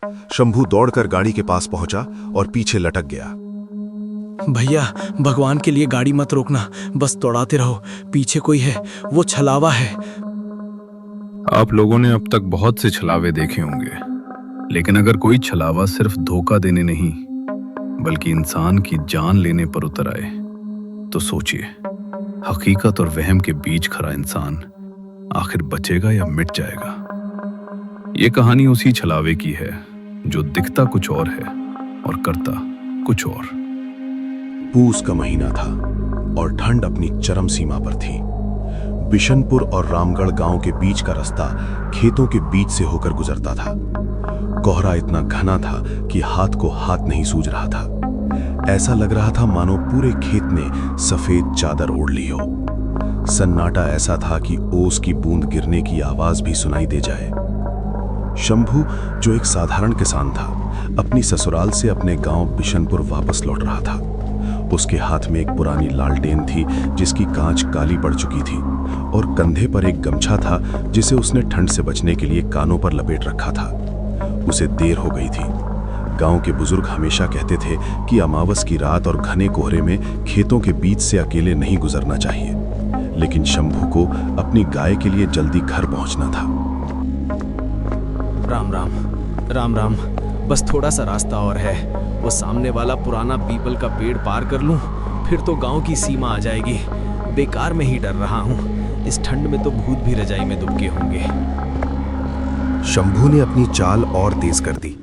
शंभू दौड़कर गाड़ी के पास पहुंचा और पीछे लटक गया। भैया, भगवान के लिए गाड़ी मत रोकना, बस दौड़ाते रहो। पीछे कोई है, वो छलावा है। आप लोगों ने अब तक बहुत से छलावे देखे होंगे, लेकिन अगर कोई छलावा सिर्फ धोखा देने नहीं बल्कि इंसान की जान लेने पर उतर आए तो सोचिए, हकीकत और वहम के बीच खड़ा इंसान आखिर बचेगा या मिट जाएगा। ये कहानी उसी छलावे की है जो दिखता कुछ और है और करता कुछ और। पूस का महीना था और ठंड अपनी चरम सीमा पर थी। बिशनपुर और रामगढ़ गांव के बीच का रास्ता खेतों के बीच से होकर गुजरता था। कोहरा इतना घना था कि हाथ को हाथ नहीं सूझ रहा था। ऐसा लग रहा था मानो पूरे खेत ने सफेद चादर ओढ़ ली हो। सन्नाटा ऐसा था कि ओस की बूंद गिरने की आवाज भी सुनाई दे जाए। शंभू, जो एक साधारण किसान था, अपनी ससुराल से अपने गांव बिशनपुर वापस लौट रहा था। उसके हाथ में एक पुरानी लालटेन थी जिसकी कांच काली पड़ चुकी थी और कंधे पर एक गमछा था जिसे उसने ठंड से बचने के लिए कानों पर लपेट रखा था। उसे देर हो गई थी। गांव के बुजुर्ग हमेशा कहते थे कि अमावस की रात और घने कोहरे में खेतों के बीच से अकेले नहीं गुजरना चाहिए, लेकिन शंभू को अपनी गाय के लिए जल्दी घर पहुंचना था। राम राम, राम राम, बस थोड़ा सा रास्ता और है। वो सामने वाला पुराना पीपल का पेड़ पार कर लूं, फिर तो गांव की सीमा आ जाएगी। बेकार में ही डर रहा हूं, इस ठंड में तो भूत भी रजाई में दुबके होंगे। शंभू ने अपनी चाल और तेज कर दी,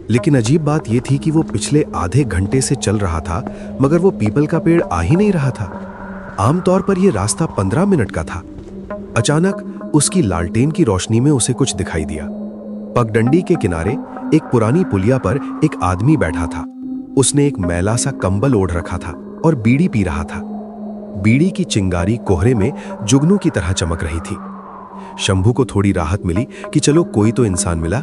लेकिन अजीब बात यह थी कि वो पिछले आधे घंटे से चल रहा था, मगर वो पीपल का पेड़ आ ही नहीं रहा था। आमतौर पर यह रास्ता 15 मिनट का था। अचानक उसकी लालटेन की रोशनी में उसे कुछ दिखाई दिया। पगडंडी के किनारे एक पुरानी पुलिया पर एक आदमी बैठा था। उसने एक मैला सा कंबल ओढ़ रखा था और बीड़ी पी रहा था। बीड़ी की चिंगारी कोहरे में जुगनू की तरह चमक रही थी। शंभू को थोड़ी राहत मिली कि चलो कोई तो इंसान मिला।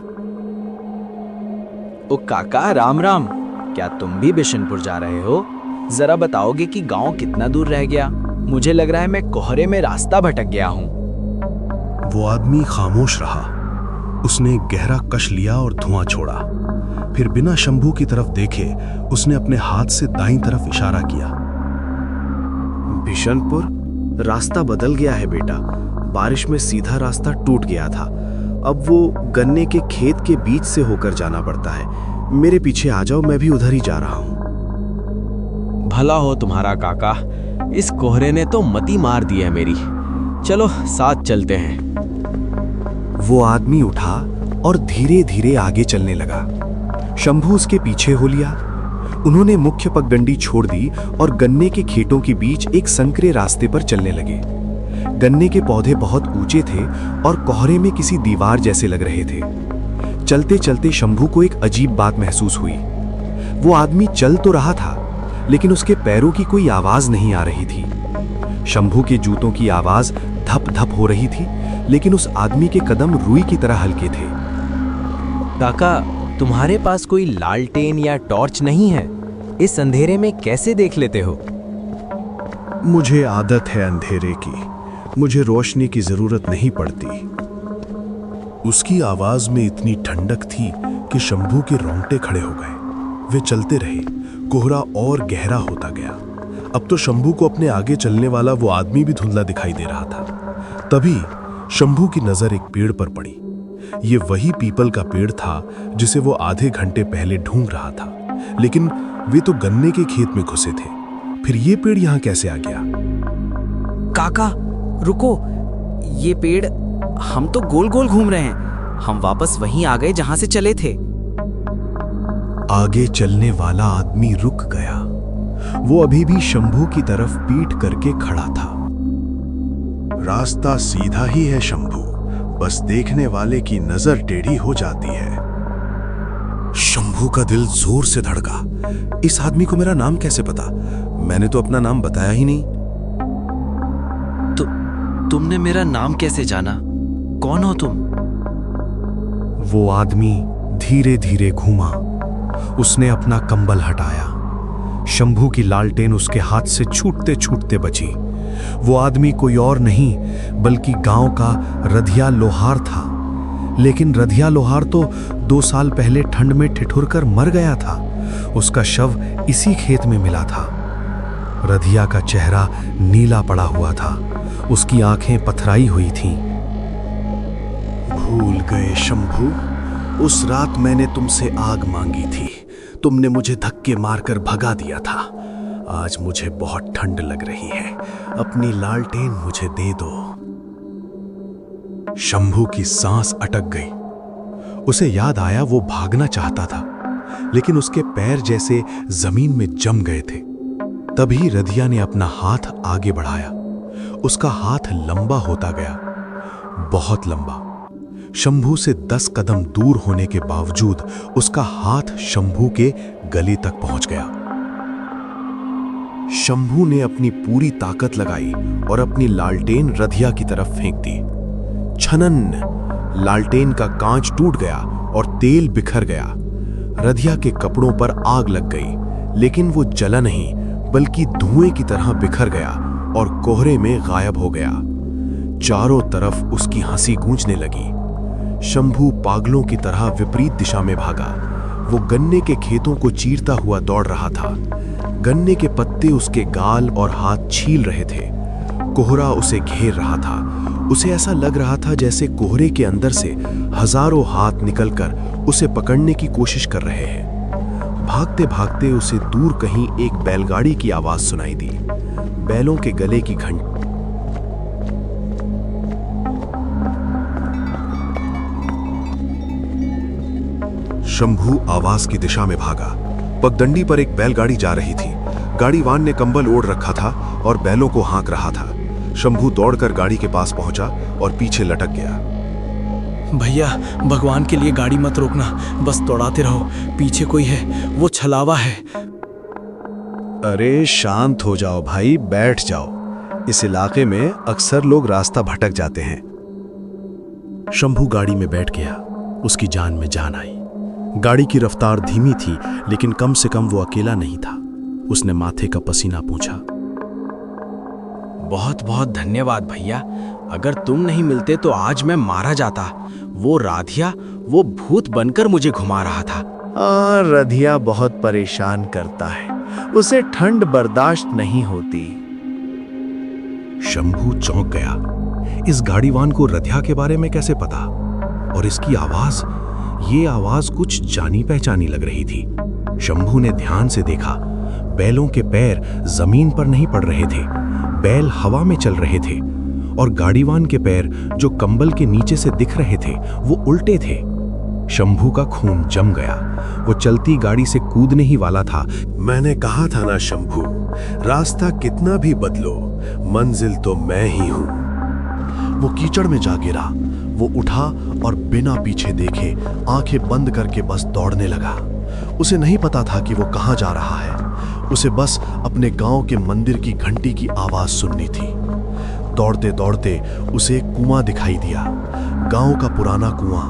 ओ काका, राम राम। क्या तुम भी बिशनपुर जा रहे हो? जरा बताओगे कि गांव कितना दूर रह गया? मुझे लग रहा है मैं कोहरे में रास्ता भटक गया हूँ। वो आदमी खामोश रहा। उसने गहरा कश लिया और धुआं छोड़ा। फिर बिना शंभू की तरफ देखे उसने अपने हाथ से दाईं तरफ इशारा किया। बिशनपुर, रास्ता बदल गया है बेटा। बारिश में सीधा रास्ता टूट गया था। अब वो गन्ने के खेत के बीच से होकर जाना पड़ता है। मेरे पीछे आ जाओ, मैं भी उधर ही जा रहा हूं। भला हो तुम्हारा काका, इस कोहरे ने तो मती मार दी है मेरी। चलो साथ चलते हैं। वो आदमी उठा और धीरे धीरे आगे चलने लगा। शंभू उसके पीछे हो लिया। उन्होंने मुख्य पगडंडी छोड़ दी और गन्ने के खेतों के बीच एक संकरे रास्ते पर चलने लगे। गन्ने के पौधे बहुत ऊंचे थे और कोहरे में किसी दीवार जैसे लग रहे थे। चलते चलते शंभू को एक अजीब बात महसूस हुई। वो आदमी चल तो रहा था, लेकिन उसके पैरों की कोई आवाज नहीं आ रही थी। शंभू के जूतों की आवाज धप धप हो रही थी, लेकिन उस आदमी के कदम रुई की तरह हल्के थे। काका, तुम्हारे पास कोई लालटेन या टॉर्च नहीं है? इस अंधेरे में कैसे देख लेते हो? मुझे आदत है अंधेरे की, मुझे रोशनी की जरूरत नहीं पड़ती। उसकी आवाज में इतनी ठंडक थी कि शंभू के रोंगटे खड़े हो गए। वे चलते रहे। कोहरा और गहरा होता गया। अब तो शंभू को अपने आगे चलने वाला वो आदमी भी धुंधला दिखाई दे रहा था। तभी शंभू की नजर एक पेड़ पर पड़ी। ये वही पीपल का पेड़ था जिसे वो आधे घंटे पहले ढूंढ रहा था, लेकिन वे तो गन्ने के खेत में घुसे थे। फिर ये पेड़ यहां कैसे आ गया? काका रुको, ये पेड़, हम तो गोल गोल घूम रहे हैं। हम वापस वहीं आ गए जहां से चले थे। आगे चलने वाला आदमी रुक गया। वो अभी भी शंभू की तरफ पीठ करके खड़ा था। रास्ता सीधा ही है शंभू, बस देखने वाले की नजर टेढ़ी हो जाती है। शंभू का दिल जोर से धड़का। इस आदमी को मेरा नाम कैसे पता? मैंने तो अपना नाम बताया ही नहीं। तुमने मेरा नाम कैसे जाना? कौन हो तुम? वो आदमी धीरे धीरे घूमा। उसने अपना कंबल हटाया। शंभू की लालटेन उसके हाथ से छूटते छूटते बची। वो आदमी कोई और नहीं बल्कि गांव का रधिया लोहार था। लेकिन रधिया लोहार तो 2 साल पहले ठंड में ठिठुर कर मर गया था। उसका शव इसी खेत में मिला था। रधिया का चेहरा नीला पड़ा हुआ था, उसकी आंखें पथराई हुई थीं। भूल गए शंभू, उस रात मैंने तुमसे आग मांगी थी, तुमने मुझे धक्के मारकर भगा दिया था। आज मुझे बहुत ठंड लग रही है, अपनी लालटेन मुझे दे दो। शंभू की सांस अटक गई। उसे याद आया वो भागना चाहता था, लेकिन उसके पैर जैसे जमीन में जम गए थे। तभी रधिया ने अपना हाथ आगे बढ़ाया। उसका हाथ लंबा होता गया, बहुत लंबा। शंभू से 10 कदम दूर होने के बावजूद उसका हाथ शंभू के गले तक पहुंच गया। शंभू ने अपनी पूरी ताकत लगाई और अपनी लालटेन रधिया की तरफ फेंक दी। छनन, लालटेन का कांच टूट गया और तेल बिखर गया। रधिया के कपड़ों पर आग लग गई, लेकिन वो जला नहीं बल्कि धुएं की तरह बिखर गया और कोहरे में गायब हो गया। चारों तरफ उसकी हंसी गूंजने लगी। शंभू पागलों की तरह विपरीत दिशा में भागा। वो गन्ने के खेतों को चीरता हुआ दौड़ रहा था। गन्ने के पत्ते उसके गाल और हाथ छील रहे थे। कोहरा उसे घेर रहा था। उसे ऐसा लग रहा था जैसे कोहरे के अंदर से हजारों हाथ निकलकर उसे पकड़ने की कोशिश कर रहे हैं। भागते भागते उसे दूर कहीं एक बैलगाड़ी की आवाज सुनाई दी। बैलों के गले की घंटी। शंभू आवाज की दिशा में भागा। पगडंडी पर एक बैलगाड़ी जा रही थी। गाड़ीवान ने कंबल ओढ़ रखा था और बैलों को हाँक रहा था। शंभू दौड़कर गाड़ी के पास पहुंचा और पीछे लटक गया। भैया, भगवान के लिए गाड़ी मत रोकना, बस दौड़ाते रहो। पीछे कोई है, वो छलावा है। अरे शांत हो जाओ भाई, बैठ जाओ। इस इलाके में अक्सर लोग रास्ता भटक जाते हैं। शंभू गाड़ी में बैठ गया। उसकी जान में जान आई। गाड़ी की रफ्तार धीमी थी, लेकिन कम से कम वो अकेला नहीं था। उसने माथे का पसीना पूंछा। बहुत बहुत धन्यवाद भैया, अगर तुम नहीं मिलते तो आज मैं मारा जाता। वो राधिया, वो भूत बनकर मुझे घुमा रहा था। रधिया बहुत परेशान करता है, उसे ठंड बर्दाश्त नहीं होती। शंभू चौंक गया। इस गाड़ीवान को रधिया के बारे में कैसे पता? और इसकी आवाज, ये आवाज कुछ जानी पहचानी लग रही थी। शंभू ने ध्यान से देखा। बैलों के पैर जमीन पर नहीं पड़ रहे थे, बैल हवा में चल रहे थे, और गाड़ीवान के पैर जो कंबल के नीचे से दिख रहे थे वो उल्टे थे। शंभू का खून जम गया। वो चलती गाड़ी से कूदने ही वाला था। मैंने कहा था ना शंभू, रास्ता कितना भी बदलो, मंजिल तो मैं ही हूं। वो कीचड़ में जा गिरा। वो उठा और बिना पीछे देखे आंखें बंद करके बस दौड़ने लगा। उसे नहीं पता था कि वो कहां जा रहा है। उसे बस अपने गांव के मंदिर की घंटी की आवाज सुननी थी। दौड़ते दौड़ते उसे एक कुआं दिखाई दिया। गांव का पुराना कुआं,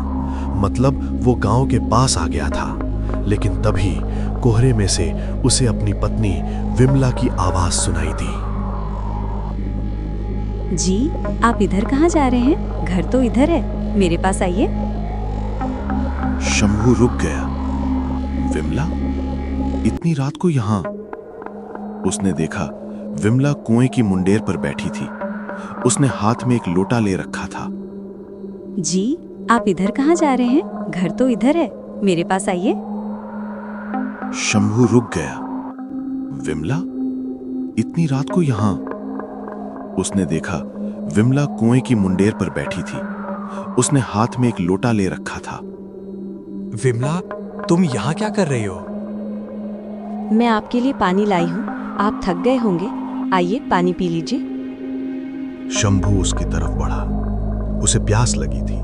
मतलब वो गांव के पास आ गया था। लेकिन तभी कोहरे में से उसे अपनी पत्नी विमला की आवाज सुनाई दी। जी, आप इधर कहाँ जा रहे हैं? घर तो इधर है, मेरे पास आइए। शंभू रुक गया। विमला? इतनी रात को यहां? उसने देखा विमला कुएं की मुंडेर पर बैठी थी। उसने हाथ में एक लोटा ले रखा था। जी, आप इधर कहाँ जा रहे हैं? घर तो इधर है, मेरे पास आइए। शंभू रुक गया। विमला? इतनी रात को यहां? उसने देखा विमला कुएं की मुंडेर पर बैठी थी। उसने हाथ में एक लोटा ले रखा था। विमला, तुम यहाँ क्या कर रही हो? मैं आपके लिए पानी लाई हूँ, आप थक गए होंगे, आइए पानी पी लीजिए। शंभू उसकी तरफ बढ़ा। उसे प्यास लगी थी,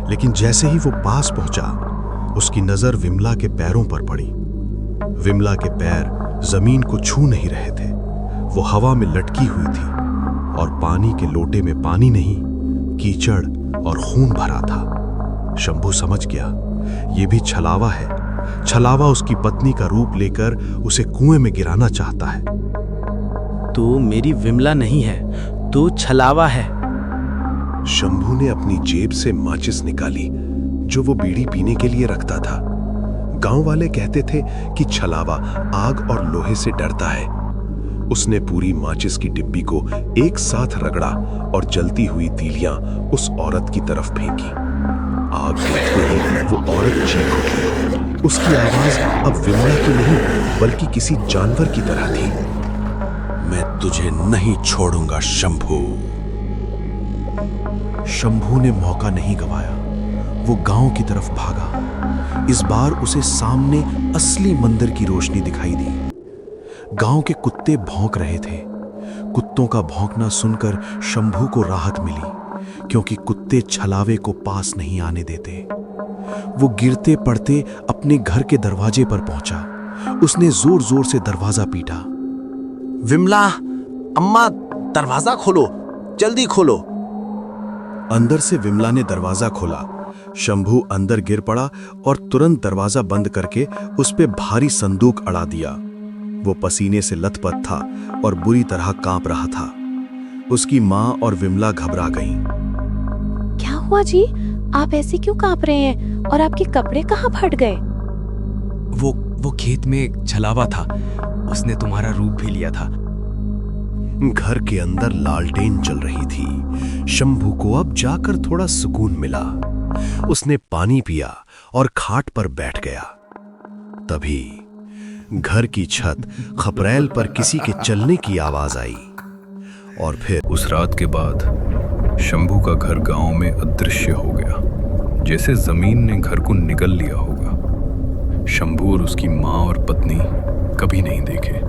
लेकिन जैसे ही वो पास पहुंचा, उसकी नजर विमला के पैरों पर पड़ी। विमला के पैर जमीन को छू नहीं रहे थे। वो हवा में लटकी हुई थी और पानी के लोटे में पानी नहीं, कीचड़ और खून भरा था। शंभू समझ गया, ये भी छलावा है। छलावा उसकी पत्नी का रूप लेकर उसे कुएं में गिराना चाहता है। तू मेरी विमला नहीं है, तू छलावा है। शंभू ने अपनी जेब से माचिस निकाली जो वो बीड़ी पीने के लिए रखता था। गांव वाले कहते थे कि छलावा आग और लोहे से डरता है। उसने पूरी माचिस की डिब्बी को एक साथ रगड़ा और जलती हुई तीलियां उस औरत की तरफ फेंकी। आग देखते ही वो औरत चीख उठी। उसकी आवाज अब विमला की नहीं बल्कि किसी जानवर की तरह थी। मैं तुझे नहीं छोड़ूंगा शंभू। शंभू ने मौका नहीं गवाया। वो गांव की तरफ भागा। इस बार उसे सामने असली मंदिर की रोशनी दिखाई दी। गांव के कुत्ते भौंक रहे थे। कुत्तों का भौंकना सुनकर शंभू को राहत मिली, क्योंकि कुत्ते छलावे को पास नहीं आने देते। वो गिरते पड़ते अपने घर के दरवाजे पर पहुंचा। उसने जोर जोर से दरवाजा पीटा। विमला, अम्मा, दरवाजा खोलो, जल्दी खोलो। अंदर से विमला ने दरवाजा खोला। शंभू अंदर गिर पड़ा और तुरंत दरवाजा बंद करके उस पे भारी संदूक अड़ा दिया। वो पसीने से लथपथ था और बुरी तरह कांप रहा था। उसकी मां और विमला घबरा गईं। क्या हुआ जी? आप ऐसे क्यों कांप रहे हैं? और आपके कपड़े कहाँ फट गए? वो खेत में एक छलावा था, उसने तुम्हारा रूप भी लिया था। घर के अंदर लालटेन जल रही थी। शंभू को अब जाकर थोड़ा सुकून मिला। उसने पानी पिया और खाट पर बैठ गया। तभी घर की छत खपरेल पर किसी के चलने की आवाज आई और फिर उस रात के बाद शंभू का घर गांव में अदृश्य हो गया, जैसे जमीन ने घर को निगल लिया होगा। शंभू और उसकी मां और पत्नी कभी नहीं देखे।